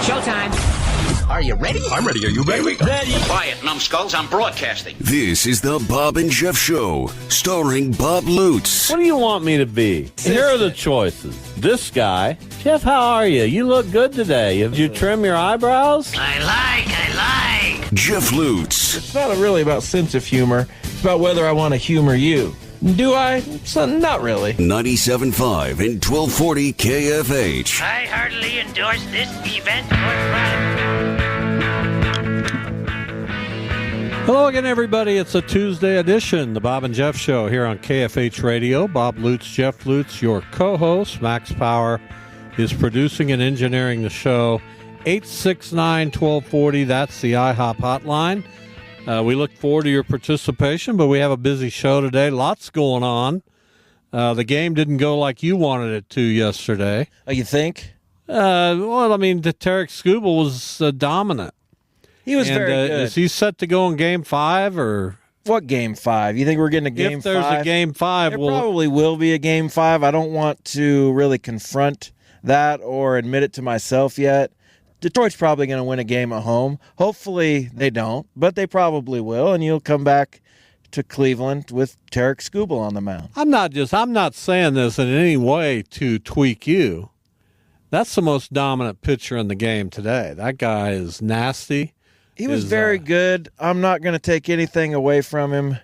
Showtime. Are you ready? I'm ready. Are you ready? Ready. Quiet, numbskulls. I'm broadcasting. This is the Bob and Jeff Show, starring Bob Lutz. What do you want me to be? Here are the choices. This guy. Jeff, how are you? You look good today. Did you trim your eyebrows? I like. Jeff Lutz. It's not really about sense of humor. It's about whether I want to humor you. Do I? So, not really. 97.5 and 1240 KFH. I heartily endorse this event. Hello again, everybody. It's a Tuesday edition, the Bob and Jeff Show here on KFH Radio. Bob Lutz, Jeff Lutz, your co-host. Max Power is producing and engineering the show. 869-1240, that's the IHOP hotline. We look forward to your participation, but we have a busy show today. Lots going on. The game didn't go like you wanted it to yesterday. Oh, you think? Well, I mean, Tarek Skubal was dominant. He was very good. Is he set to go in Game 5? Or what Game 5? You think we're getting a Game 5? If there's a Game 5, there probably will be a Game 5. I don't want to really confront that or admit it to myself yet. Detroit's probably going to win a game at home. Hopefully they don't, but they probably will, and you'll come back to Cleveland with Tarek Skubal on the mound. I'm not saying this in any way to tweak you. That's the most dominant pitcher in the game today. That guy is nasty. He was very good. I'm not going to take anything away from him.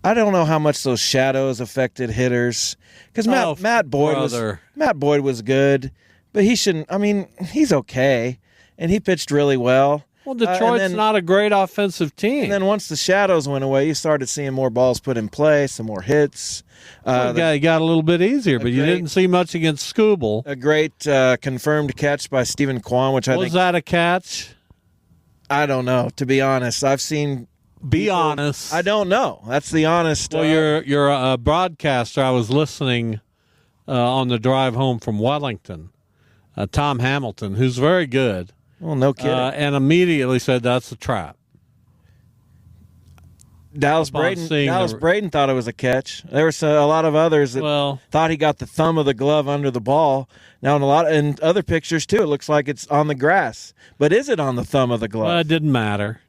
I don't know how much those shadows affected hitters because Matt Boyd was good, but he shouldn't. I mean, he's okay, and he pitched really well. Well, Detroit's not a great offensive team. And then once the shadows went away, you started seeing more balls put in play, some more hits. It got a little bit easier, but you didn't see much against Skubal. A great confirmed catch by Stephen Kwan, which I think... Was that a catch? I don't know, to be honest. I've seen... Be honest. I don't know. That's the honest... Well, you're a broadcaster. I was listening on the drive home from Wellington. Tom Hamilton, who's very good. Well, no kidding. And immediately said that's a trap. Dallas Braden thought it was a catch. There were a lot of others that thought he got the thumb of the glove under the ball. Now, in other pictures, too, it looks like it's on the grass. But is it on the thumb of the glove? Well, it didn't matter.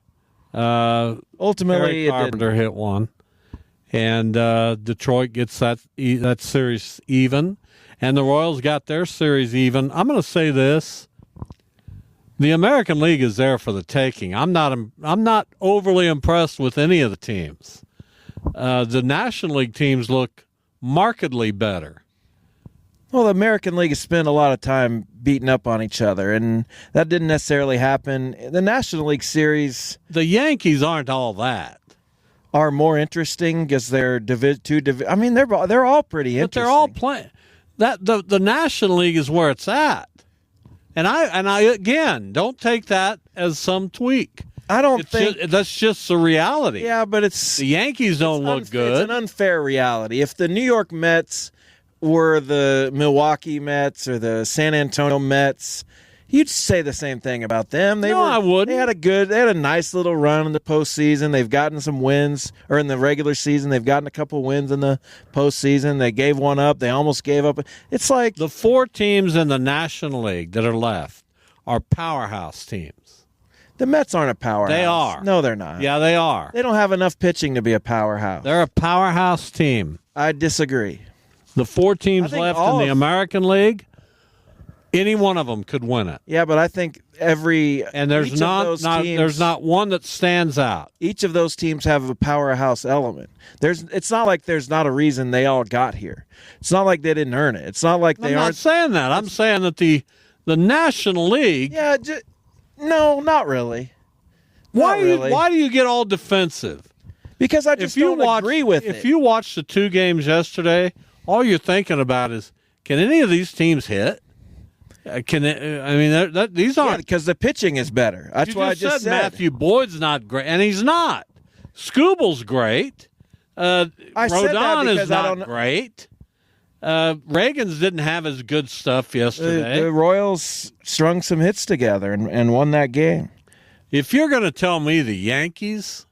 Ultimately, Eric Carpenter hit one. And Detroit gets that series even. And the Royals got their series even. I'm going to say this. The American League is there for the taking. I'm not overly impressed with any of the teams. The National League teams look markedly better. Well, the American League has spent a lot of time beating up on each other, and that didn't necessarily happen. The National League series... The Yankees aren't all that. Are more interesting because they're I mean, they're all pretty interesting. But they're all playing. The National League is where it's at. And I again, don't take that as some tweak. I don't think that's just the reality. Yeah, but the Yankees don't look good. It's an unfair reality. If the New York Mets were the Milwaukee Mets or the San Antonio Mets, you'd say the same thing about them. I wouldn't. They had a nice little run in the postseason. They've gotten some wins, or in the regular season, they've gotten a couple wins in the postseason. They gave one up. They almost gave up. It's like the four teams in the National League that are left are powerhouse teams. The Mets aren't a powerhouse. They are. No, they're not. Yeah, they are. They don't have enough pitching to be a powerhouse. They're a powerhouse team. I disagree. The four teams left in the American League, any one of them could win it. Yeah, but I think there's not one that stands out. Each of those teams have a powerhouse element. It's not like there's not a reason they all got here. It's not like they didn't earn it. It's not like I'm not saying that. I'm saying that the National League. Yeah, no, not really. Why do you get all defensive? Because I just don't agree with it. If you watched the two games yesterday, all you're thinking about is, can any of these teams hit? These aren't, because the pitching is better. That's why I just said Matthew Boyd's not great, and he's not. Skubal's great. Rodon is not great. Reagan's didn't have as good stuff yesterday. The Royals strung some hits together and won that game. If you're going to tell me the Yankees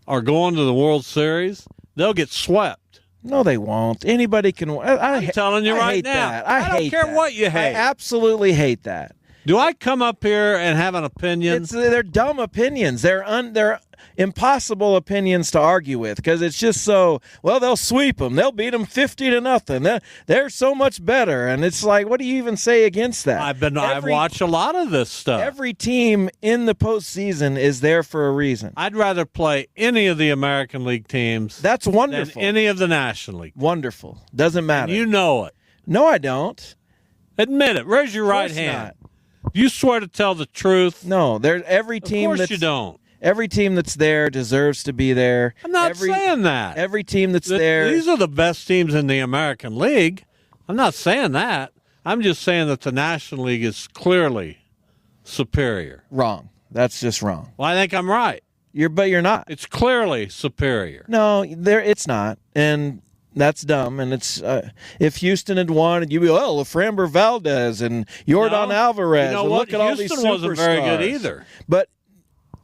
are going to the World Series, they'll get swept. No, they won't. Anybody can. I'm telling you right now. I don't care what you hate. I absolutely hate that. Do I come up here and have an opinion? They're dumb opinions. They're impossible opinions to argue with because it's just so, well, they'll sweep them. They'll beat them 50-0. They're so much better. And it's like, what do you even say against that? I've watched a lot of this stuff. Every team in the postseason is there for a reason. I'd rather play any of the American League teams. That's wonderful. Than any of the National League. Wonderful. Doesn't matter. And you know it. No, I don't. Admit it. Raise your right hand. Not. You swear to tell the truth. No, every team. Of course you don't. Every team that's there deserves to be there. I'm not saying that. Every team that's there. These are the best teams in the American League. I'm not saying that. I'm just saying that the National League is clearly superior. Wrong. That's just wrong. Well, I think I'm right. But you're not. It's clearly superior. No, it's not. And that's dumb. And it's if Houston had won, you'd be, Laframber Valdez and Yordan Alvarez. You know and what? Look at all Houston these superstars. wasn't very good either. But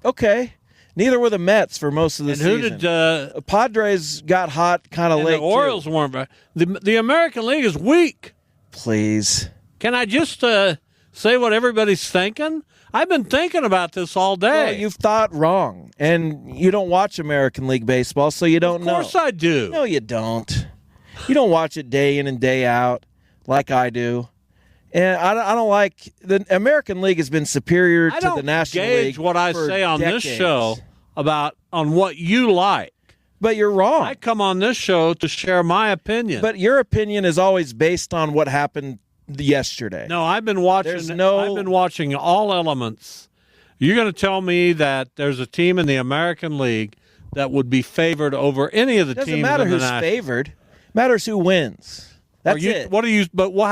okay, neither were the Mets for most of the season. Who did Padres got hot kind of late? The Orioles weren't very. The American League is weak. Please, can I just say what everybody's thinking? I've been thinking about this all day. Well, you've thought wrong, and you don't watch American League baseball, so you don't know. Of course I do. No, you don't. You don't watch it day in and day out like I do. And I don't like the American League has been superior to the National League. I don't gauge what I say on this show on what you like. But you're wrong. I come on this show to share my opinion. But your opinion is always based on what happened yesterday. No, I've been watching. I've been watching all elements. You're going to tell me that there's a team in the American League that would be favored over any of the teams in the National League? Doesn't matter who's favored. Matters who wins. That's it. How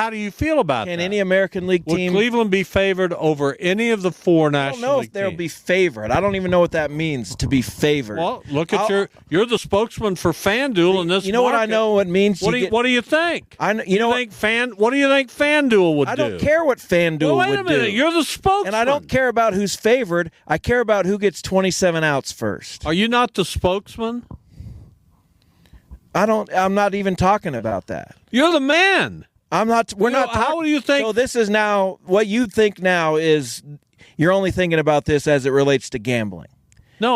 do you feel about that? Can any American League team? Would Cleveland be favored over any of the four National League teams? I don't know if they'll be favored. I don't even know what that means to be favored. Well, look at you're the spokesman for FanDuel in this. You know market. what I know what means. What do you think? What do you think FanDuel would do? I don't care what FanDuel wait a minute. do. You're the spokesman, and I don't care about who's favored. I care about who gets 27 outs first. Are you not the spokesman? I'm not even talking about that. You're the man. I'm not. We're not. How do you think? So this is now what you think now is you're only thinking about this as it relates to gambling. No,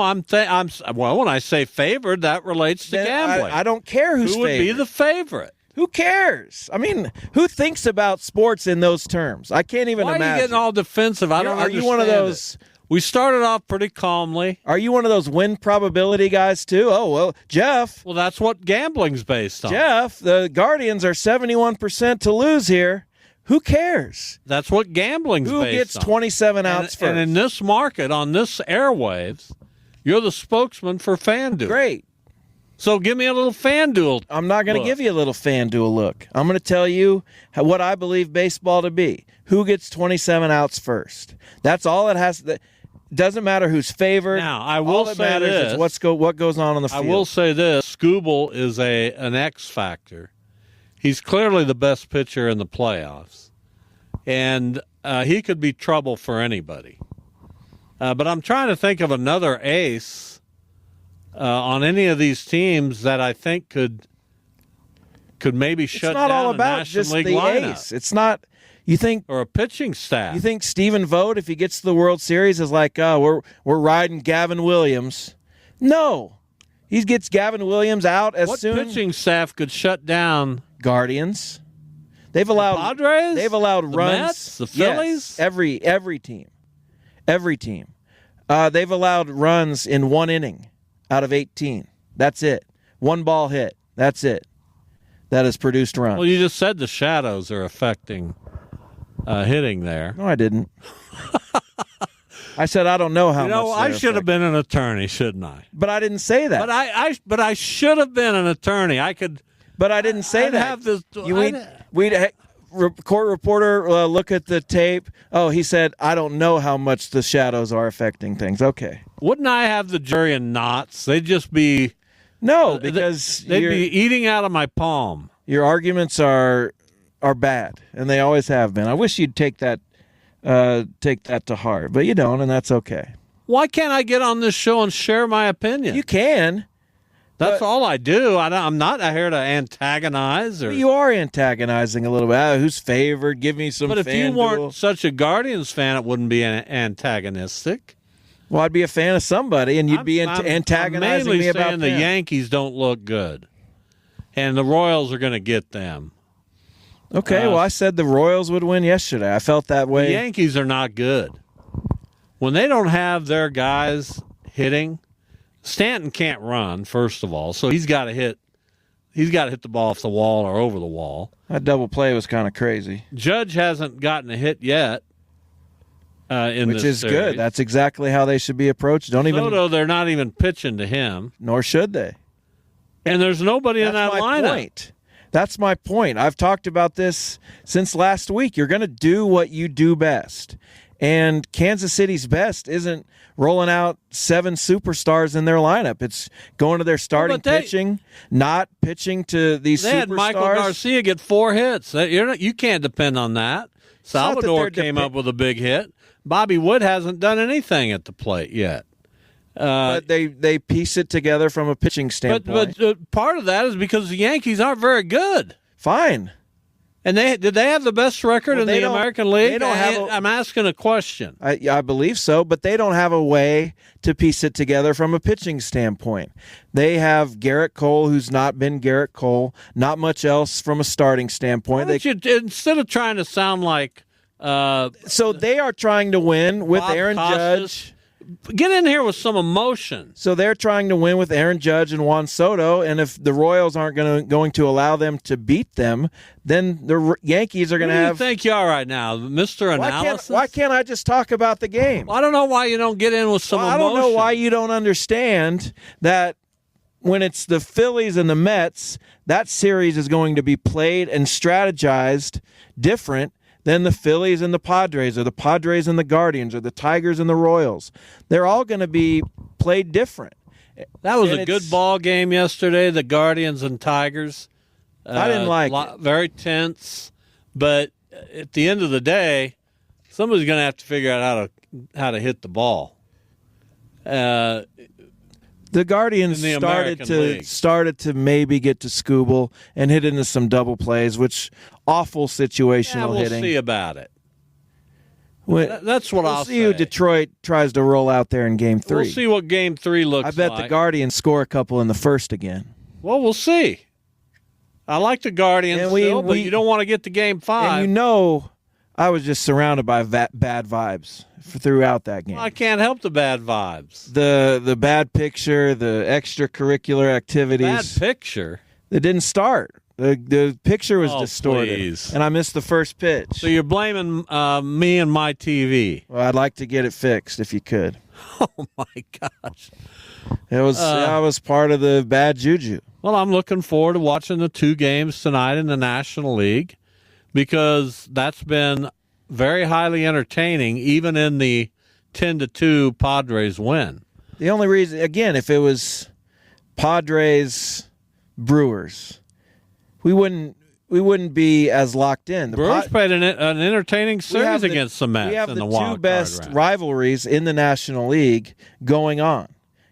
well, when I say favored, that relates to gambling. I don't care who's who would favored. be the favorite. Who cares? I mean, who thinks about sports in those terms? I can't even imagine. Why are you getting all defensive? I don't understand. Are you one of those? We started off pretty calmly. Are you one of those win probability guys too? Oh, well, Jeff. Well, that's what gambling's based on. Jeff, the Guardians are 71% to lose here. Who cares? That's what gambling's based on. Who gets 27 outs first? And in this market, on this airwaves, you're the spokesman for FanDuel. Great. So give me a little FanDuel. I'm not going to give you a little FanDuel look. I'm going to tell you what I believe baseball to be. Who gets 27 outs first? That's all it has to. Doesn't matter who's favored. Now, I will say this. Is what goes on the field. I will say this. Skubal is an X factor. He's clearly the best pitcher in the playoffs. And he could be trouble for anybody. But I'm trying to think of another ace on any of these teams that I think could maybe shut down the National League lineup. Ace. It's not. You think, or a pitching staff. You think Stephen Vogt, if he gets to the World Series, is like, we're riding Gavin Williams? No, he gets Gavin Williams out as soon. What pitching staff could shut down Guardians? They've allowed the Padres. They've allowed the runs. Mets, the Phillies. Yes, every team. They've allowed runs in one inning out of 18. That's it. One ball hit. That's it. That has produced runs. Well, you just said the shadows are affecting. Hitting there. No, I didn't. I said I don't know how much. I should have been an attorney, shouldn't I? But I didn't say that. But I should have been an attorney. I could. But I didn't say that. Have this. We'd court reporter look at the tape. Oh, he said I don't know how much the shadows are affecting things. Okay. Wouldn't I have the jury in knots? They'd just be. No, because they'd be eating out of my palm. Your arguments are bad, and they always have been. I wish you'd take that to heart, but you don't, and that's okay. Why can't I get on this show and share my opinion? You can, That's all I do. I'm not here to antagonize. Or You are antagonizing a little bit. Who's favored? Give me some. But if you FanDuel. weren't such a Guardians fan, it wouldn't be antagonistic. Well, I'd be a fan of somebody, and you'd be antagonizing I'm mainly me about saying the them. Yankees don't look good, and the Royals are going to get them. Okay, well, I said the Royals would win yesterday. I felt that way. The Yankees are not good. When they don't have their guys hitting, Stanton can't run, first of all, so he's got to hit the ball off the wall or over the wall. That double play was kind of crazy. Judge hasn't gotten a hit yet Which is series. good. That's exactly how they should be approached. Soto, they're not even pitching to him. Nor should they. And there's nobody in that That's my lineup. point. That's my point. I've talked about this since last week. You're going to do what you do best. And Kansas City's best isn't rolling out 7 superstars in their lineup. It's going to their starting pitching, not pitching to these They superstars. had Michael Garcia get 4 hits. You can't depend on that. Salvador came up with a big hit. Bobby Wood hasn't done anything at the plate yet. But they piece it together from a pitching standpoint. But part of that is because the Yankees aren't very good. Fine. And did they have the best record in the American League? They don't have I'm asking a question. I believe so, but they don't have a way to piece it together from a pitching standpoint. They have Garrett Cole, who's not been Garrett Cole, not much else from a starting standpoint. Instead of trying to sound like so they are trying to win with Bob Aaron Costas, Judge. Get in here with some emotion. So they're trying to win with Aaron Judge and Juan Soto, and if the Royals aren't going to allow them to beat them, then the Yankees are going to have. What do you think you are right now, Mr. Analysis? Why can't I just talk about the game? Well, I don't know why you don't get in with some emotion. I don't know why you don't understand that when it's the Phillies and the Mets, that series is going to be played and strategized different than the Phillies and the Padres, or the Padres and the Guardians, or the Tigers and the Royals. They're all going to be played different. That was a good ball game yesterday, the Guardians and Tigers. I didn't like it. Very tense, but at the end of the day, somebody's going to have to figure out how to hit the ball. The Guardians started to maybe get to Skubal and hit into some double plays, which awful situational hitting. We'll see about it. That's what I'll see. Who Detroit tries to roll out there in Game 3. We'll see what Game 3 looks like. I bet the Guardians score a couple in the first again. Well, we'll see. I like the Guardians but you don't want to get to Game 5. And I was just surrounded by bad vibes throughout that game. Well, I can't help the bad vibes. The bad picture, the extracurricular activities. Bad picture? It didn't start. The picture was distorted, please. And I missed the first pitch. So you're blaming me and my TV. Well, I'd like to get it fixed if you could. Oh, my gosh. I was part of the bad juju. Well, I'm looking forward to watching the 2 games tonight in the National League because that's been very highly entertaining, even in the 10-2 Padres win. The only reason, again, if it was Padres Brewers, we wouldn't be as locked in. The Brewers played an entertaining series against the Mets. We have in the wild two best round. rivalries in the National League going on.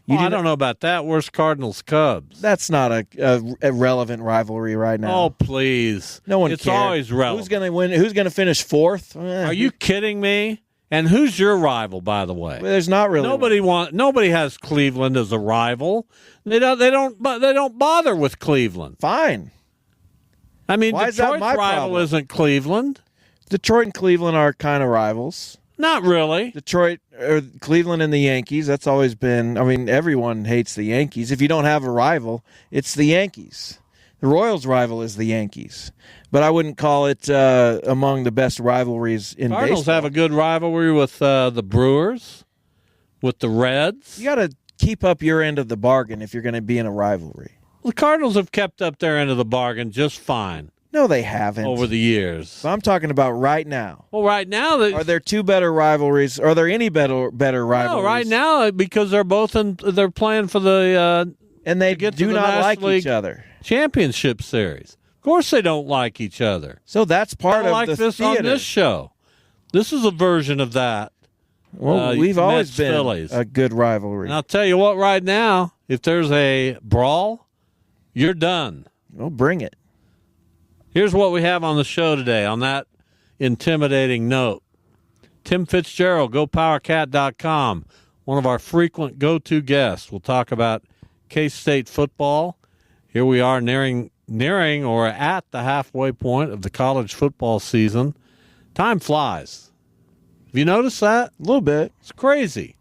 I don't know about that. Where's Cardinals-Cubs? That's not a relevant rivalry right now. Oh, please. No one It's cares. always relevant. Who's going to win? Who's going to finish 4th? Are you kidding me? And who's your rival, by the way? Well, there's not really Nobody has Cleveland as a rival. They don't bother with Cleveland. Fine. I mean, Why is that Detroit's my rival problem? isn't Cleveland. Detroit and Cleveland are kind of rivals. Not really. Detroit or Cleveland and the Yankees, that's always been, everyone hates the Yankees. If you don't have a rival, it's the Yankees. The Royals' rival is the Yankees. But I wouldn't call it among the best rivalries in Cardinals baseball. have a good rivalry with the Brewers, with the Reds. You got to keep up your end of the bargain if you're going to be in a rivalry. The Cardinals have kept up their end of the bargain just fine. No, they haven't. Over the years. So I'm talking about right now. Well, right now... Are there 2 better rivalries? Are there any better rivalries? No, right now, because they're they're playing for the... and they do not like each other. Championship Series. Of course they don't like each other. So that's part of like the this theater. On this show. This is a version of that. Well, we've always Mets, been Phillies. a good rivalry. And I'll tell you what, right now, if there's a brawl, you're done. Well, bring it. Here's what we have on the show today on that intimidating note. Tim Fitzgerald, GoPowerCat.com, one of our frequent go-to guests. We'll talk about K-State football. Here we are nearing or at the halfway point of the college football season. Time flies. Have you noticed that? A little bit. It's crazy.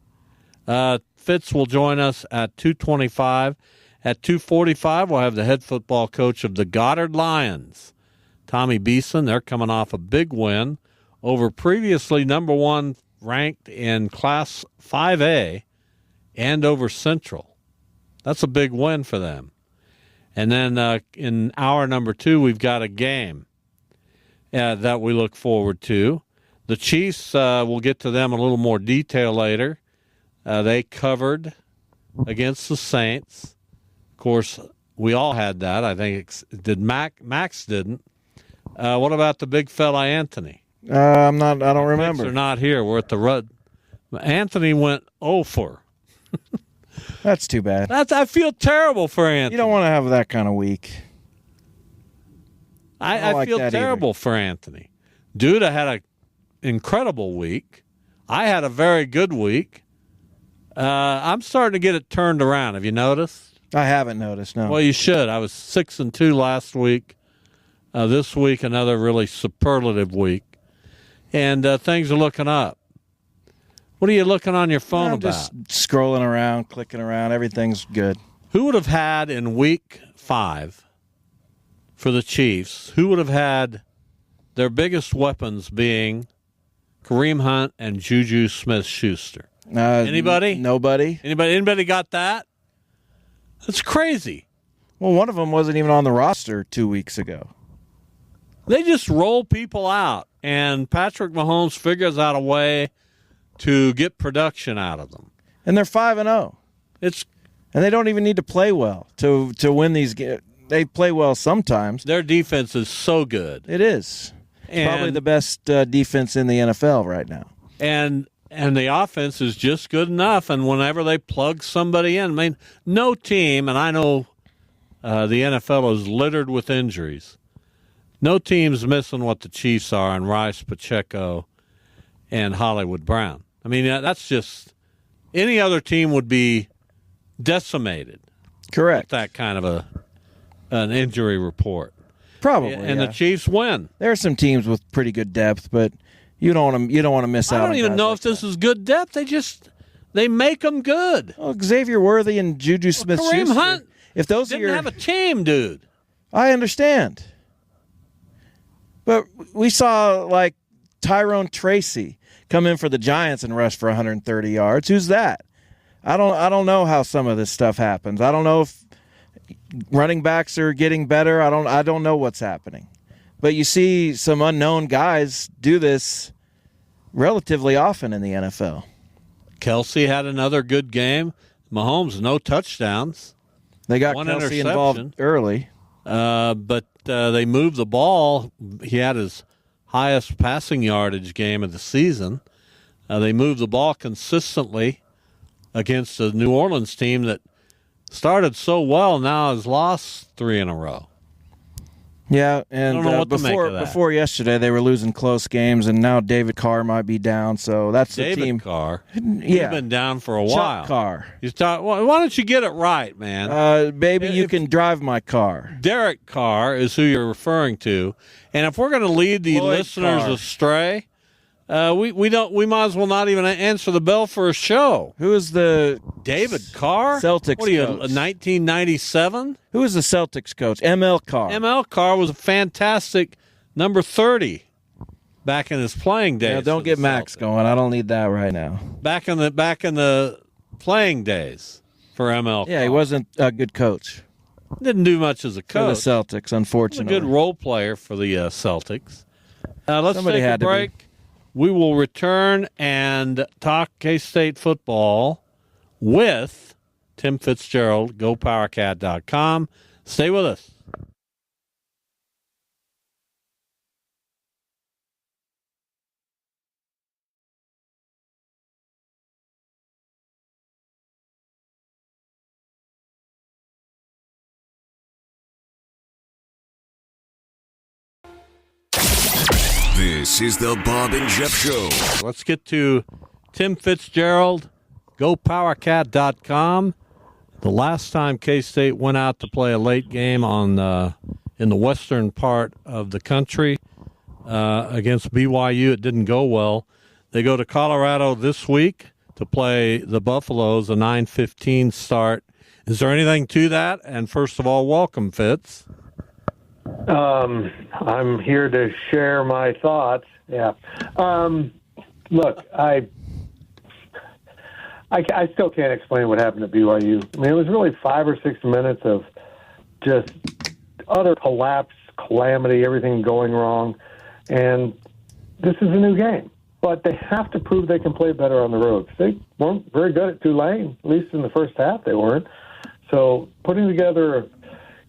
Fitz will join us at 2:25. At 2:45, we'll have the head football coach of the Goddard Lions, Tommy Beeson. They're coming off a big win over previously number one ranked in Class 5A and over Central. That's a big win for them. And then in hour number 2, we've got a game that we look forward to. The Chiefs, we'll get to them in a little more detail later. They covered against the Saints. Of course, we all had that. I think Max didn't. What about the big fella Anthony? I don't remember. They're not here. We're at the Rudd. Anthony went 0 for. That's too bad. I feel terrible for Anthony. You don't want to have that kind of week. I feel terrible for Anthony. Duda had an incredible week. I had a very good week. I'm starting to get it turned around. Have you noticed? I haven't noticed, no. Well, you should. I was 6-2 last week. This week, another really superlative week. And things are looking up. What are you looking on your phone about? Just scrolling around, clicking around. Everything's good. Who would have had in week 5 for the Chiefs, who would have had their biggest weapons being Kareem Hunt and Juju Smith-Schuster? Anybody? Nobody. Anybody got that? That's crazy. Well, one of them wasn't even on the roster 2 weeks ago. They just roll people out, and Patrick Mahomes figures out a way to get production out of them. And they're 5-0. And they don't even need to play well to win these games. They play well sometimes. Their defense is so good. It is. It's probably the best defense in the NFL right now. And the offense is just good enough. And whenever they plug somebody in, I mean, no team, and I know the NFL is littered with injuries. No team's missing what the Chiefs are and Rice, Pacheco, and Hollywood Brown. I mean, that's just any other team would be decimated. Correct. With that kind of an injury report. Probably. And the Chiefs win. There are some teams with pretty good depth, but you don't want to miss out. I don't even know if this is good depth. They make them good. Well, Xavier Worthy and Juju Smith-Schuster. Kareem Hunt if those didn't have a team, dude. I understand. But we saw like Tyrone Tracy come in for the Giants and rush for 130 yards. Who's that? I don't know how some of this stuff happens. I don't know if running backs are getting better. I don't know what's happening. But you see some unknown guys do this relatively often in the NFL. Kelsey had another good game. Mahomes, no touchdowns. They got one Kelsey interception involved early. But they moved the ball. He had his highest passing yardage game of the season. They moved the ball consistently against a New Orleans team that started so well, now has lost 3 in a row. Yeah, and I don't know what to make of that. Before yesterday, they were losing close games, and now David Carr might be down. So that's the team. David Carr, yeah, he's been down for a while. Chuck Carr. Why don't you get it right, man? Baby, you can drive my car. Derek Carr is who you're referring to, and if we're going to lead the Lloyd listeners Carr. astray, we might as well not even answer the bell for a show. Who is the David Carr? Celtics What are you, coach? 1997? Who is the Celtics coach? ML Carr. ML Carr was a fantastic number 30 back in his playing days. Yeah, don't for get the Max Celtics. going. I don't need that right now. Back in the playing days for ML. Yeah, he Carr. wasn't a good coach Didn't do much as a for the coach. Celtics, He was a unfortunately. good role player for the Celtics. Let's Somebody take a had to be. break. We will return and talk K-State football with Tim Fitzgerald, GoPowerCat.com. Stay with us. This is the Bob and Jeff Show. Let's get to Tim Fitzgerald, GoPowerCat.com. The last time K-State went out to play a late game in the western part of the country against BYU, it didn't go well. They go to Colorado this week to play the Buffaloes, a 9:15 start. Is there anything to that? And first of all, welcome, Fitz. I'm here to share my thoughts. Yeah. Look, I still can't explain what happened at BYU. I mean, it was really 5 or 6 minutes of just utter collapse, calamity, everything going wrong. And this is a new game. But they have to prove they can play better on the road. They weren't very good at Tulane, at least in the first half they weren't. So putting together,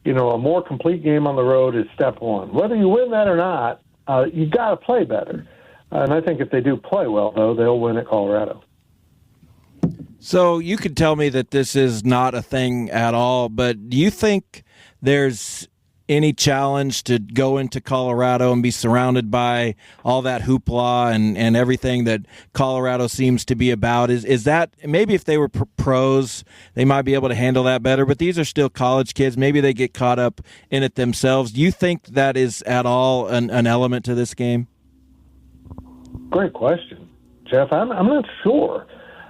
a more complete game on the road is step one. Whether you win that or not, you got to play better. And I think if they do play well, though, they'll win at Colorado. So you could tell me that this is not a thing at all, but do you think there's any challenge to go into Colorado and be surrounded by all that hoopla and everything that Colorado seems to be about? Is that maybe if they were pros, they might be able to handle that better, but these are still college kids. Maybe they get caught up in it themselves. Do you think that is at all an element to this game? Great question, Jeff. I'm not sure.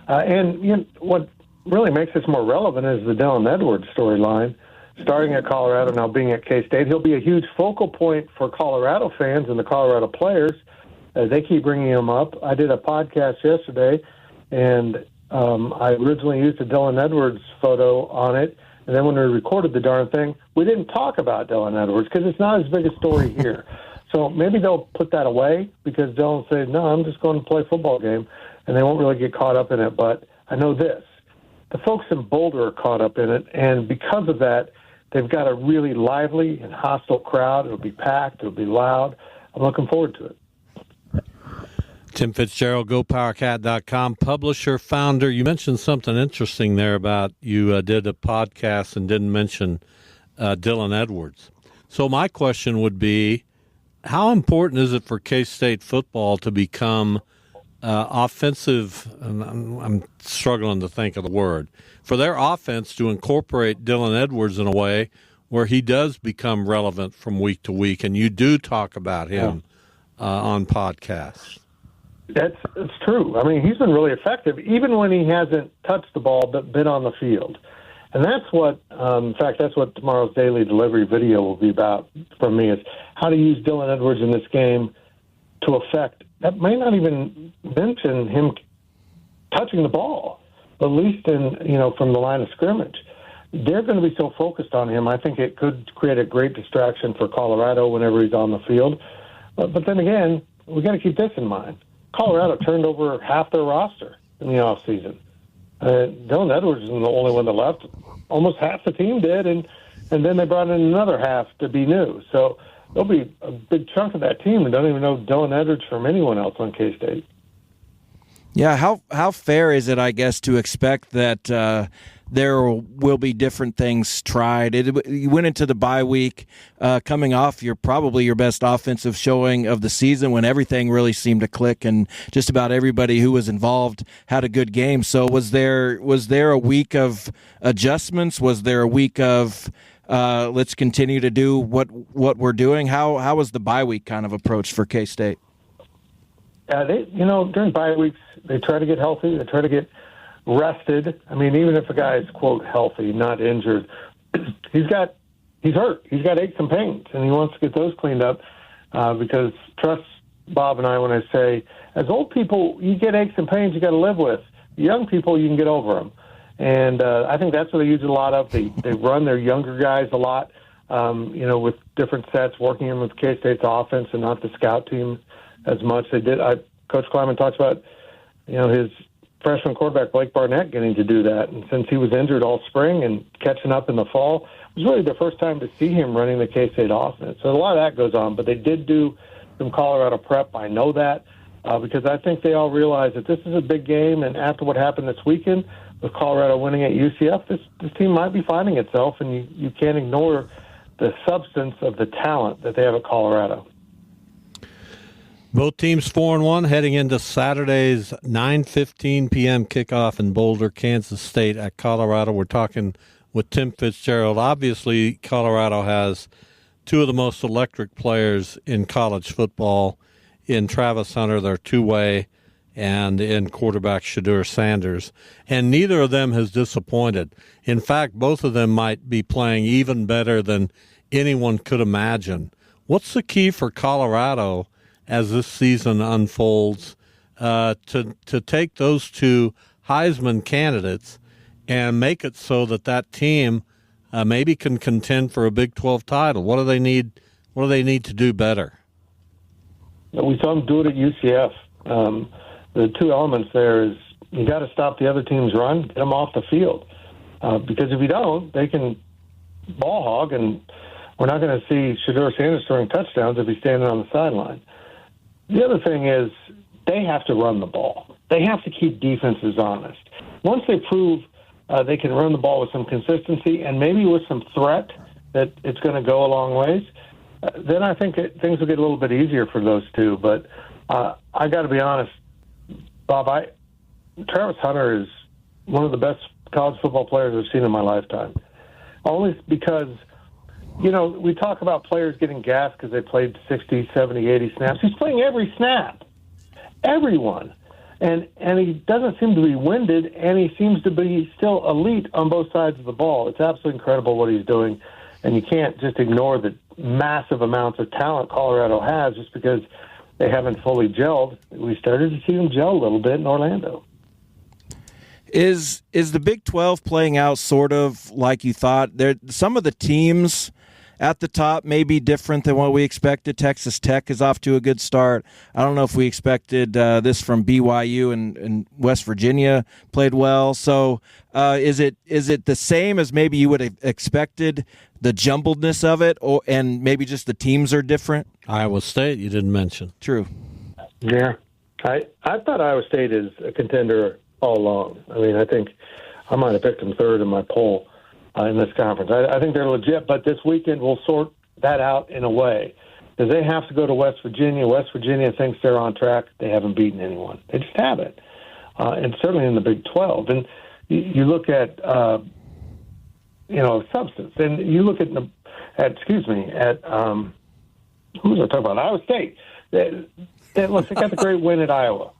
And what really makes this more relevant is the Dylan Edwards storyline. Starting at Colorado, now being at K-State, he'll be a huge focal point for Colorado fans and the Colorado players. They keep bringing him up. I did a podcast yesterday, and I originally used a Dylan Edwards photo on it. And then when we recorded the darn thing, we didn't talk about Dylan Edwards because it's not as big a story here. So maybe they'll put that away because Dylan said, no, I'm just going to play a football game, and they won't really get caught up in it. But I know this. The folks in Boulder are caught up in it, and because of that, they've got a really lively and hostile crowd. It'll be packed. It'll be loud. I'm looking forward to it. Tim Fitzgerald, GoPowerCat.com, publisher, founder. You mentioned something interesting there about you did a podcast and didn't mention Dylan Edwards. So my question would be, how important is it for K-State football to become offensive, and I'm struggling to think of the word, for their offense to incorporate Dylan Edwards in a way where he does become relevant from week to week, and you do talk about him on podcasts? It's true. I mean, he's been really effective, even when he hasn't touched the ball but been on the field. And that's what, in fact, that's what tomorrow's Daily Delivery video will be about from me, is how to use Dylan Edwards in this game to affect. That may not even mention him touching the ball, at least from the line of scrimmage. They're going to be so focused on him, I think it could create a great distraction for Colorado whenever he's on the field. But then again, we got to keep this in mind. Colorado turned over half their roster in the offseason. Dylan Edwards isn't the only one that left. Almost half the team did, and then they brought in another half to be new. So there'll be a big chunk of that team that don't even know Dylan Edwards from anyone else on K-State. Yeah, how fair is it, I guess, to expect that there will be different things tried? You went into the bye week coming off probably your best offensive showing of the season when everything really seemed to click and just about everybody who was involved had a good game. So was there a week of adjustments? Was there a week of let's continue to do what we're doing? How was the bye week kind of approach for K-State? During bye weeks, they try to get healthy. They try to get rested. I mean, even if a guy is, quote, healthy, not injured, he's hurt. He's got aches and pains, and he wants to get those cleaned up because trust Bob and I when I say, as old people, you get aches and pains you got to live with. Young people, you can get over them. And I think that's what they use a lot of. They run their younger guys a lot, with different sets, working in with K-State's offense and not the scout team as much. They did. Coach Kleiman talks about, his freshman quarterback, Blake Barnett, getting to do that. And since he was injured all spring and catching up in the fall, it was really the first time to see him running the K-State offense. So a lot of that goes on. But they did do some Colorado prep. I know that because I think they all realize that this is a big game. And after what happened this weekend with Colorado winning at UCF, this team might be finding itself. And you can't ignore the substance of the talent that they have at Colorado. Both teams 4-1 heading into Saturday's 9:15 p.m. kickoff in Boulder, Kansas State at Colorado. We're talking with Tim Fitzgerald. Obviously, Colorado has two of the most electric players in college football in Travis Hunter, their two-way, and in quarterback Shedeur Sanders. And neither of them has disappointed. In fact, both of them might be playing even better than anyone could imagine. What's the key for Colorado as this season unfolds to take those two Heisman candidates and make it so that team maybe can contend for a Big 12 title? What do they need? What do they need to do better? We saw them do it at UCF. The two elements there is you got to stop the other team's run, get them off the field, because if you don't, they can ball hog, and we're not going to see Shedeur Sanders throwing touchdowns if he's standing on the sideline. The other thing is they have to run the ball. They have to keep defenses honest. Once they prove they can run the ball with some consistency and maybe with some threat that it's going to go a long ways, then I think things will get a little bit easier for those two. But I got to be honest, Bob, Travis Hunter is one of the best college football players I've seen in my lifetime. Only because, we talk about players getting gassed because they played 60, 70, 80 snaps. He's playing every snap, everyone. And he doesn't seem to be winded, and he seems to be still elite on both sides of the ball. It's absolutely incredible what he's doing, and you can't just ignore the massive amounts of talent Colorado has just because they haven't fully gelled. We started to see them gel a little bit in Orlando. Is the Big 12 playing out sort of like you thought? Some of the teams at the top may be different than what we expected. Texas Tech is off to a good start. I don't know if we expected this from BYU, and West Virginia played well. So is it the same as maybe you would have expected, the jumbledness of it, and maybe just the teams are different? Iowa State, you didn't mention. True. Yeah. I thought Iowa State is a contender all along. I mean, I think I might have picked them third in my poll in this conference. I think they're legit, but this weekend we'll sort that out in a way. Because they have to go to West Virginia. West Virginia thinks they're on track. They haven't beaten anyone. They just haven't. And certainly in the Big 12. And you look at, substance. And you look at who was I talking about? Iowa State. Look, they got the great win at Iowa.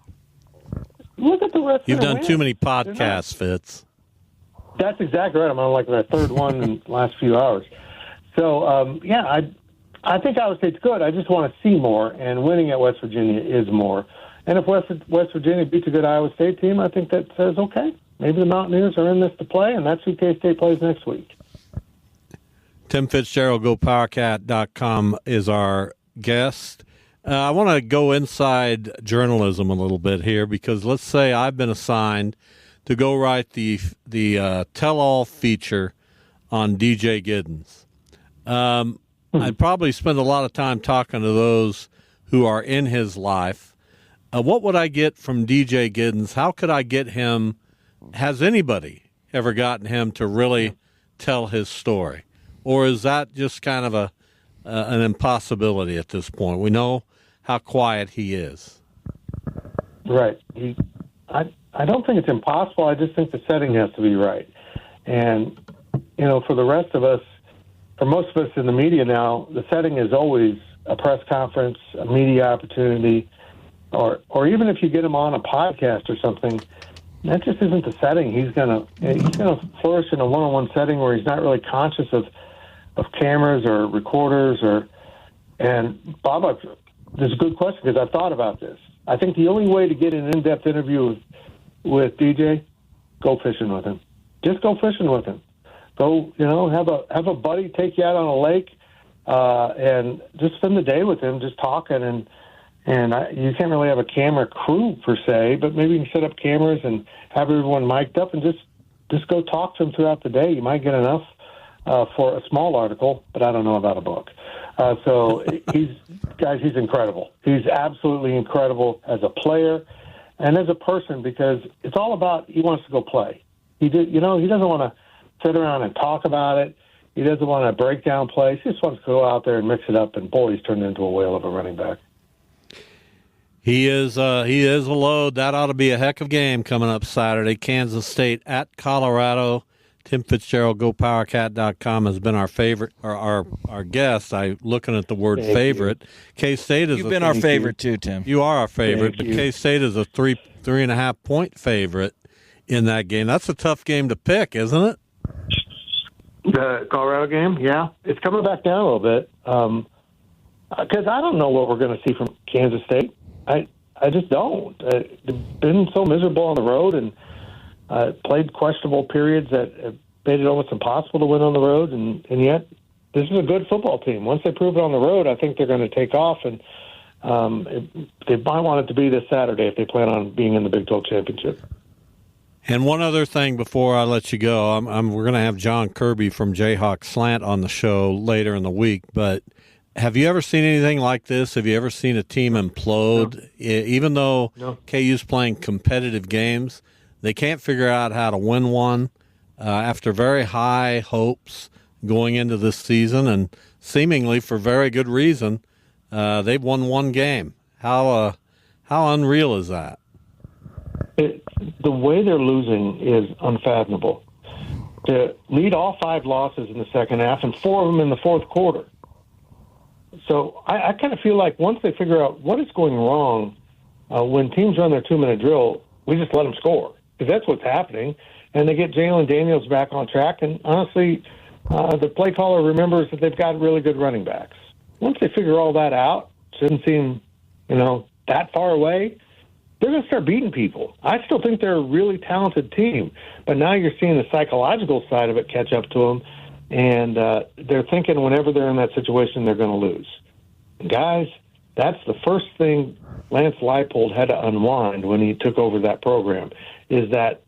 Look at the rest You've of their done wins. too many podcasts, Fitz. That's exactly right. I'm on like my third one in the last few hours. So, I think Iowa State's good. I just want to see more, and winning at West Virginia is more. And if West Virginia beats a good Iowa State team, I think that says, okay, maybe the Mountaineers are in this to play, and that's who K-State plays next week. Tim Fitzgerald, GoPowerCat.com, is our guest. I want to go inside journalism a little bit here, because let's say I've been assigned to go write the tell-all feature on DJ Giddens. I'd probably spend a lot of time talking to those who are in his life. What would I get from DJ Giddens? How could I get him? Has anybody ever gotten him to really tell his story? Or is that just kind of an impossibility at this point? We know how quiet he is. Right. I don't think it's impossible. I just think the setting has to be right. And, for the rest of us, for most of us in the media now, the setting is always a press conference, a media opportunity, or even if you get him on a podcast or something, that just isn't the setting. He's gonna flourish in a one-on-one setting where he's not really conscious of cameras or recorders and Bob, this is a good question because I've thought about this. I think the only way to get an in-depth interview with DJ, go fishing with him. Just go fishing with him. Go, have a buddy take you out on a lake, and just spend the day with him, just talking. And you can't really have a camera crew per se, but maybe you can set up cameras and have everyone mic'd up and just go talk to him throughout the day. You might get enough for a small article, but I don't know about a book. So he's incredible. He's absolutely incredible as a player and as a person, because it's all about he wants to go play. He doesn't want to sit around and talk about it. He doesn't want to break down plays. He just wants to go out there and mix it up, and boy, he's turned into a whale of a running back. He is a load. That ought to be a heck of a game coming up Saturday. Kansas State at Colorado. Tim Fitzgerald, GoPowerCat.com, has been our favorite, or our guest. I'm looking at the word favorite. K-State is. You've been our favorite too, Tim. You are our favorite, but K-State is a 3.5 point favorite in that game. That's a tough game to pick, isn't it? The Colorado game, yeah, it's coming back down a little bit because I don't know what we're going to see from Kansas State. I just don't. They've been so miserable on the road and played questionable periods that made it almost impossible to win on the road, and yet this is a good football team. Once they prove it on the road, I think they're going to take off, and they might want it to be this Saturday if they plan on being in the Big 12 Championship. And one other thing before I let you go, we're going to have John Kirby from Jayhawk Slant on the show later in the week, but have you ever seen anything like this? Have you ever seen a team implode? No. Even though KU's playing competitive games, they can't figure out how to win one after very high hopes going into this season, and seemingly for very good reason. They've won one game. How unreal is that? The way they're losing is unfathomable. To lead all 5 losses in the second half and 4 of them in the fourth quarter. So I kind of feel like once they figure out what is going wrong when teams run their 2-minute drill, we just let them score. Because that's what's happening. And they get Jalen Daniels back on track. And honestly, the play caller remembers that they've got really good running backs. Once they figure all that out, shouldn't seem, that far away, they're going to start beating people. I still think they're a really talented team. But now you're seeing the psychological side of it catch up to them. And they're thinking whenever they're in that situation, they're going to lose. And guys, that's the first thing Lance Leipold had to unwind when he took over that program, is that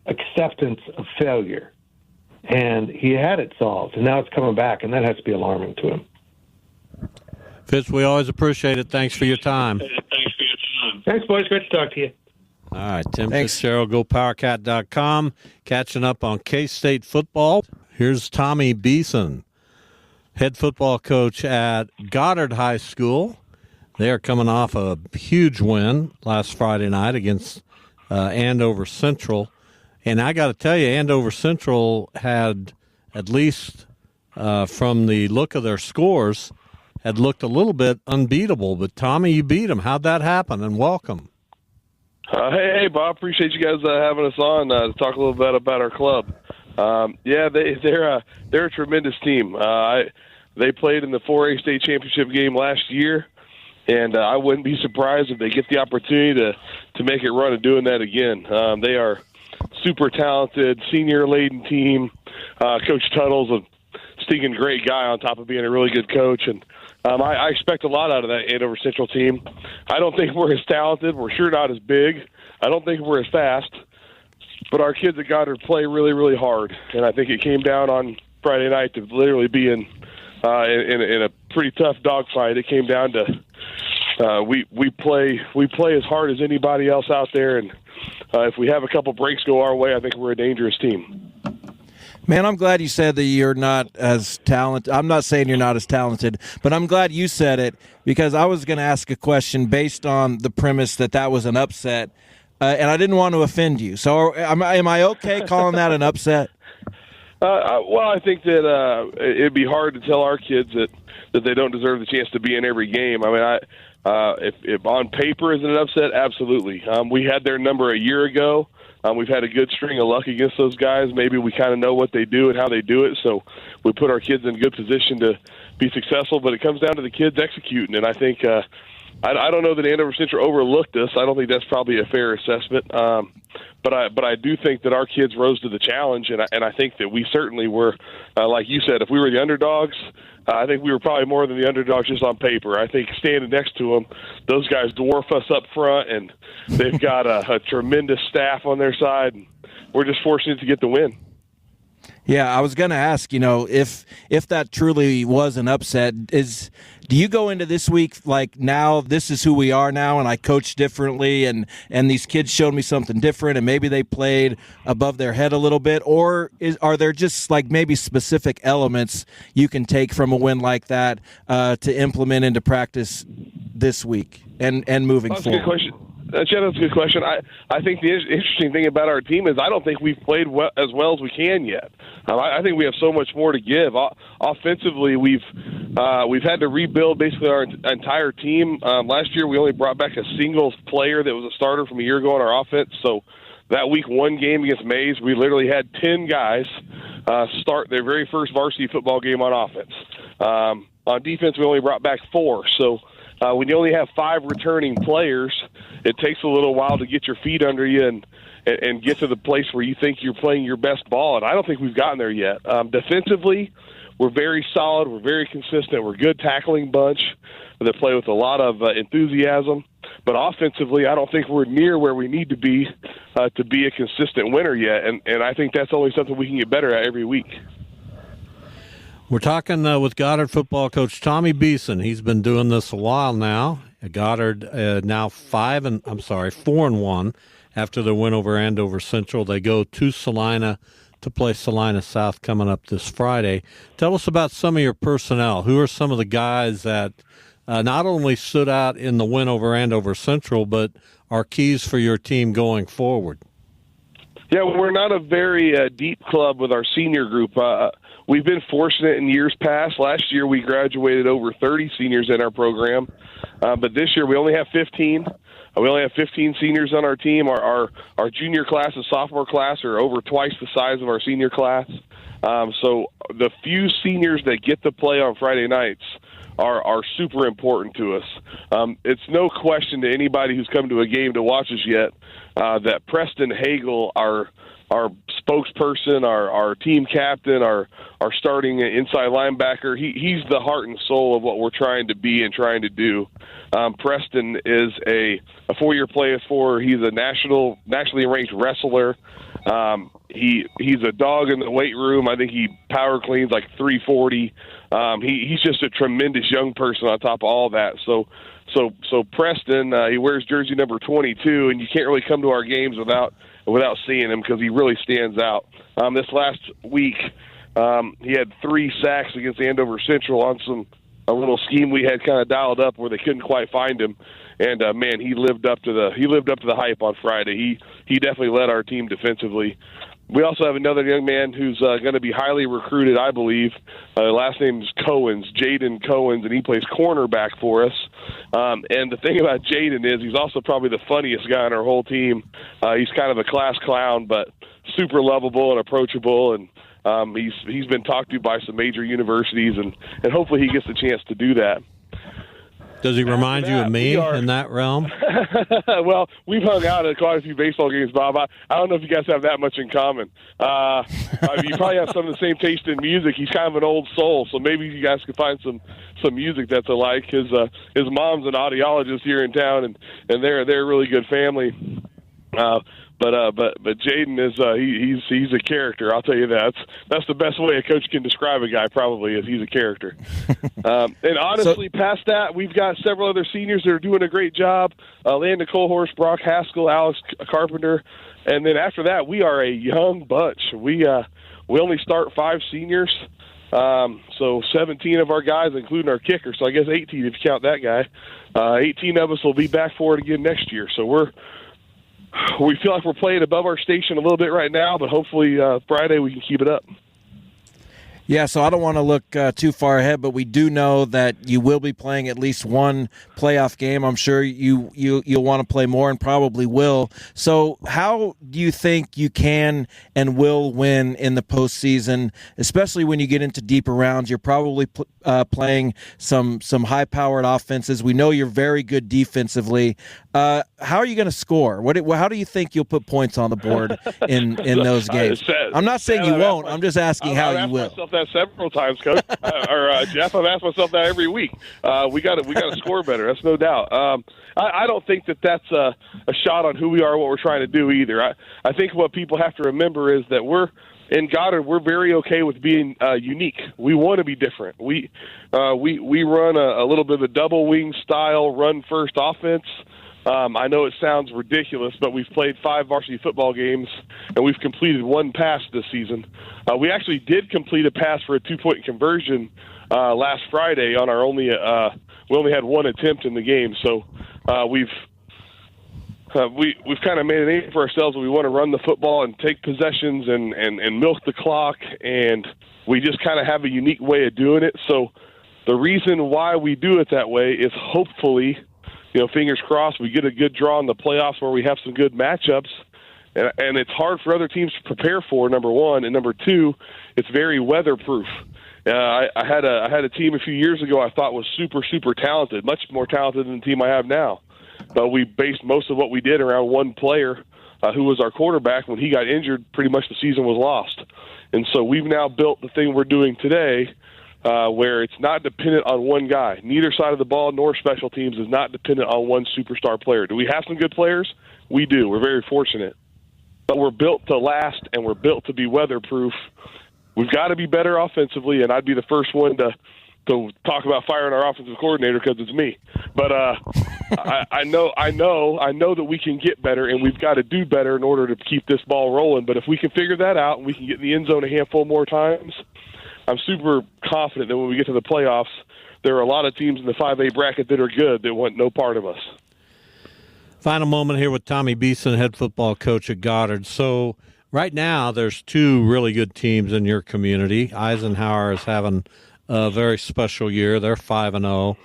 acceptance of failure. And he had it solved, and now it's coming back, and that has to be alarming to him. Fitz, we always appreciate it. Thanks for your time. Thanks, boys. Great to talk to you. All right, Tim Fitzgerald, GoPowerCat.com, catching up on K-State football. Here's Tommy Beeson, head football coach at Goddard High School. They are coming off a huge win last Friday night against Andover Central. And I got to tell you, Andover Central had, at least from the look of their scores, had looked a little bit unbeatable. But, Tommy, you beat them. How'd that happen? And welcome. Hey, Bob. Appreciate you guys having us on to talk a little bit about our club. They're a tremendous team. They played in the 4A state championship game last year, and I wouldn't be surprised if they get the opportunity to make it run and doing that again. They are super talented, senior-laden team. Coach Tuttle's a stinking great guy on top of being a really good coach, and I expect a lot out of that Andover Central team. I don't think we're as talented. We're sure not as big. I don't think we're as fast. But our kids at Goddard play really, really hard, and I think it came down on Friday night to literally be in a pretty tough dogfight. It came down to we play as hard as anybody else out there, and if we have a couple breaks go our way, I think we're a dangerous team. Man, I'm glad you said that you're not as talented. I'm not saying you're not as talented, but I'm glad you said it, because I was going to ask a question based on the premise that was an upset. And I didn't want to offend you. So am I okay calling that an upset? I think that it'd be hard to tell our kids that they don't deserve the chance to be in every game. I mean, if on paper is an upset, absolutely. We had their number a year ago. We've had a good string of luck against those guys. Maybe we kind of know what they do and how they do it, so we put our kids in a good position to be successful. But it comes down to the kids executing, and I think I don't know that Andover Central overlooked us. I don't think that's probably a fair assessment. But I do think that our kids rose to the challenge, and I think that we certainly were, like you said, if we were the underdogs, I think we were probably more than the underdogs just on paper. I think standing next to them, those guys dwarf us up front, and they've got a tremendous staff on their side. And we're just fortunate to get the win. Yeah, I was going to ask, if that truly was an upset, do you go into this week like, now this is who we are now, and I coach differently, and these kids showed me something different, and maybe they played above their head a little bit, or are there just like maybe specific elements you can take from a win like that to implement into practice this week and moving That's forward? a good question. That's a good question. I think the interesting thing about our team is I don't think we've played as well as we can yet. I think we have so much more to give. Offensively, we've had to rebuild basically our entire team. Last year, we only brought back a single player that was a starter from a year ago on our offense. So that week one game against Mays, we literally had 10 guys start their very first varsity football game on offense. On defense, we only brought back 4. So when you only have 5 returning players, it takes a little while to get your feet under you and get to the place where you think you're playing your best ball. And I don't think we've gotten there yet. Defensively, we're very solid. We're very consistent. We're a good tackling bunch that play with a lot of enthusiasm. But offensively, I don't think we're near where we need to be a consistent winner yet. And I think that's only something we can get better at every week. We're talking with Goddard football coach Tommy Beeson. He's been doing this a while now. Goddard now 4-1 after the win over Andover Central. They go to Salina to play Salina South coming up this Friday. Tell us about some of your personnel. Who are some of the guys that not only stood out in the win over Andover Central, but are keys for your team going forward? Yeah, we're not a very deep club with our senior group. We've been fortunate in years past. Last year, we graduated over 30 seniors in our program, but this year we only have 15. We only have 15 seniors on our team. Our junior class and sophomore class are over twice the size of our senior class. So the few seniors that get to play on Friday nights are super important to us. It's no question to anybody who's come to a game to watch us yet that Preston Hagel, our spokesperson, our team captain, our starting inside linebacker, he's the heart and soul of what we're trying to be and trying to do. Preston is a 4-year player for. He's a nationally ranked wrestler. He's a dog in the weight room. I think he power cleans like 340. He's just a tremendous young person on top of all that. So Preston, he wears jersey number 22, and you can't really come to our games without seeing him because he really stands out. This last week, he had 3 sacks against Andover Central on a little scheme we had kind of dialed up where they couldn't quite find him. And man, he lived up to the hype on Friday. He definitely led our team defensively. We also have another young man who's going to be highly recruited, I believe. Last name is Cohens, Jaden Cohens, and he plays cornerback for us. And the thing about Jaden is he's also probably the funniest guy on our whole team. He's kind of a class clown, but super lovable and approachable, and he's been talked to by some major universities, and hopefully he gets a chance to do that. Does he remind you of me in that realm? Well, we've hung out at quite a few baseball games, Bob. I don't know if you guys have that much in common. You probably have some of the same taste in music. He's kind of an old soul, so maybe you guys could find some music that's alike. His mom's an audiologist here in town, and they're a really good family. But Jaden is he's a character. I'll tell you that. That's the best way a coach can describe a guy. Probably is he's a character. And honestly, past that, we've got several other seniors that are doing a great job. Landon Colhorst, Brock Haskell, Alex Carpenter, and then after that, we are a young bunch. We only start 5 seniors. So 17 of our guys, including our kicker. So I guess 18 if you count that guy. 18 of us will be back for it again next year. So we feel like we're playing above our station a little bit right now, but hopefully Friday we can keep it up. Yeah, so I don't want to look too far ahead, but we do know that you will be playing at least one playoff game. I'm sure you'll want to play more and probably will. So how do you think you can and will win in the postseason, especially when you get into deeper rounds? You're probably playing some high-powered offenses. We know you're very good defensively. How are you going to score? How do you think you'll put points on the board in those games? I'm not saying you won't. I'm just asking how you will. That several times, Coach, or Jeff. I've asked myself that every week. We got to score better. That's no doubt. I don't think that's a shot on who we are, what we're trying to do either. I think what people have to remember is that in Goddard, we're very okay with being unique. We want to be different. We run a little bit of a double wing style run first offense. I know it sounds ridiculous, but we've played 5 varsity football games, and we've completed 1 pass this season. We actually did complete a pass for a 2-point conversion last Friday on our only we only had one attempt in the game. So we've kind of made a name for ourselves. We want to run the football and take possessions and milk the clock, and we just kind of have a unique way of doing it. So the reason why we do it that way is hopefully, fingers crossed, we get a good draw in the playoffs where we have some good matchups. And it's hard for other teams to prepare for, number one. And number two, it's very weatherproof. I had a team a few years ago I thought was super, super talented, much more talented than the team I have now. But we based most of what we did around one player who was our quarterback. When he got injured, pretty much the season was lost. And so we've now built the thing we're doing today where it's not dependent on one guy. Neither side of the ball nor special teams is not dependent on one superstar player. Do we have some good players? We do. We're very fortunate. But we're built to last, and we're built to be weatherproof. We've got to be better offensively, and I'd be the first one to talk about firing our offensive coordinator because it's me. But I know that we can get better, and we've got to do better in order to keep this ball rolling. But if we can figure that out and we can get in the end zone a handful more times, I'm super confident that when we get to the playoffs, there are a lot of teams in the 5A bracket that are good that want no part of us. Final moment here with Tommy Beeson, head football coach at Goddard. So right now there's two really good teams in your community. Eisenhower is having a very special year. They're 5-0.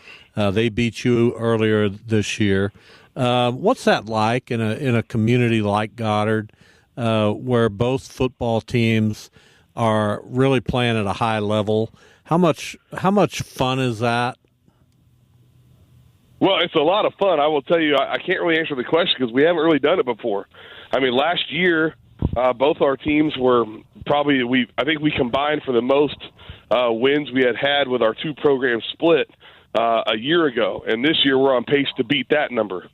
They beat you earlier this year. What's that like in a community like Goddard where both football teams are really playing at a high level? How much fun is that? Well, it's a lot of fun. I will tell you, I can't really answer the question because we haven't really done it before. I mean, last year, both our teams were I think we combined for the most wins we had with our two programs split a year ago. And this year we're on pace to beat that number.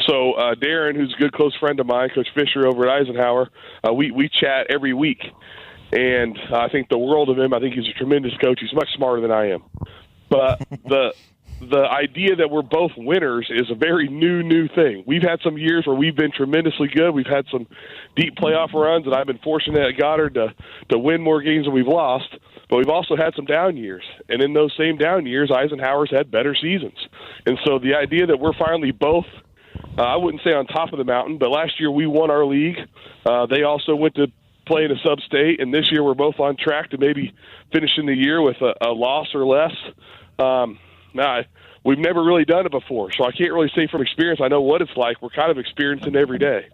So Darren, who's a good close friend of mine, Coach Fisher over at Eisenhower, we chat every week. And I think the world of him. I think he's a tremendous coach. He's much smarter than I am. But the idea that we're both winners is a very new thing. We've had some years where we've been tremendously good. We've had some deep playoff runs, and I've been fortunate at Goddard to win more games than we've lost. But we've also had some down years. And in those same down years, Eisenhower's had better seasons. And so the idea that we're finally both, I wouldn't say on top of the mountain, but last year we won our league. They also went to play in a sub-state, and this year we're both on track to maybe finishing the year with a loss or less. We've never really done it before, so I can't really say from experience I know what it's like. We're kind of experiencing it every day.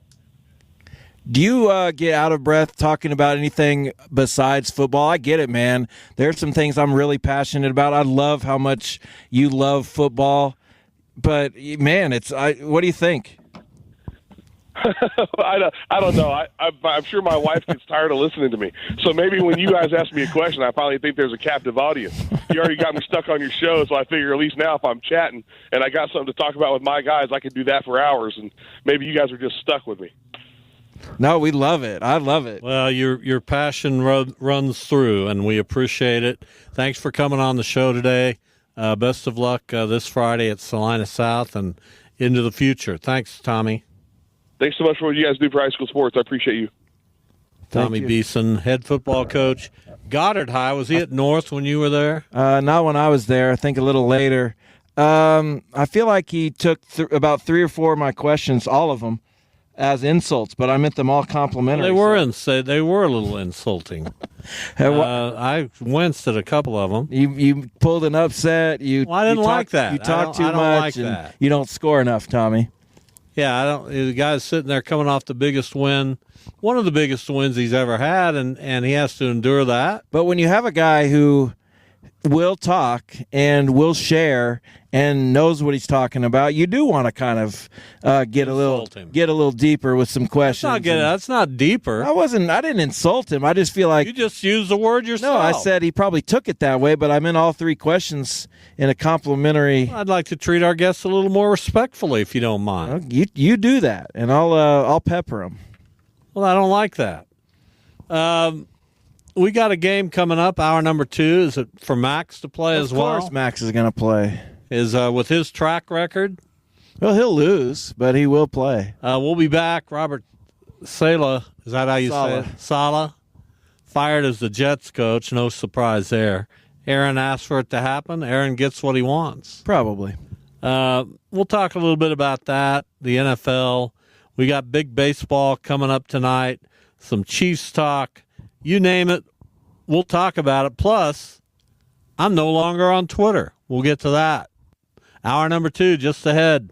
Do you get out of breath talking about anything besides football? I get it, man. There's some things I'm really passionate about. I love how much you love football, but, man, what do you think? I don't know. I'm sure my wife gets tired of listening to me. So maybe when you guys ask me a question, I probably think there's a captive audience. You already got me stuck on your show, so I figure at least now if I'm chatting and I got something to talk about with my guys, I can do that for hours, and maybe you guys are just stuck with me. No, we love it. I love it. Well, your passion runs through, and we appreciate it. Thanks for coming on the show today. Best of luck this Friday at Salina South and into the future. Thanks, Tommy. Thanks so much for what you guys do for high school sports. I appreciate you. Tommy Beeson, head football coach. Goddard High, was he at North when you were there? Not when I was there. I think a little later. I feel like he took about 3 or 4 of my questions, all of them, as insults, but I meant them all complimentary. They were a little insulting. I winced at a couple of them. You pulled an upset. I didn't like that. You talk too much, and you don't score enough, Tommy. Yeah, the guy's sitting there coming off the biggest win, one of the biggest wins he's ever had, and he has to endure that. But when you have a guy who will talk and will share and knows what he's talking about, you do want to kind of get a little deeper with some questions. That's not deeper. I didn't insult him. I just feel like you just used the word yourself. No, I said he probably took it that way, but I meant all 3 questions in a complimentary. I'd like to treat our guests a little more respectfully, if you don't mind. Well, you do that, and I'll pepper them. Well, I don't like that. We got a game coming up, hour number 2. Is it for Max to play as well? Of course Max is going to play. With his track record? Well, he'll lose, but he will play. We'll be back. Robert Saleh, is that how you say it? Saleh, fired as the Jets coach. No surprise there. Aaron asked for it to happen. Aaron gets what he wants. Probably. We'll talk a little bit about that, the NFL. We got big baseball coming up tonight, some Chiefs talk. You name it, we'll talk about it. Plus, I'm no longer on Twitter. We'll get to that. Hour number 2 just ahead.